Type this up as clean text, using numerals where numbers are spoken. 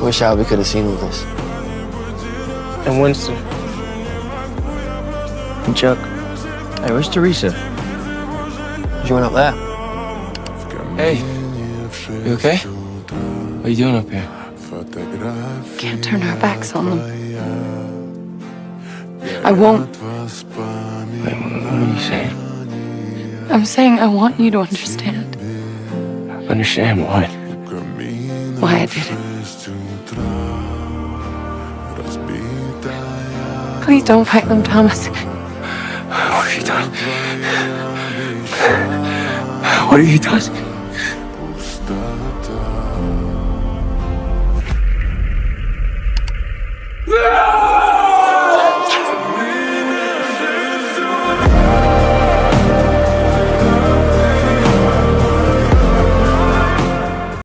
Wish Albie could have seen all this. And Winston. And Chuck. Hey, where's Teresa? She went up there. Hey, you okay? What are you doing up here? Can't turn our backs on them. I won't. Wait, what are you saying? I'm saying I want you to understand Understand what? why I did it. Please don't fight them, Thomas. What have you done? What have you done?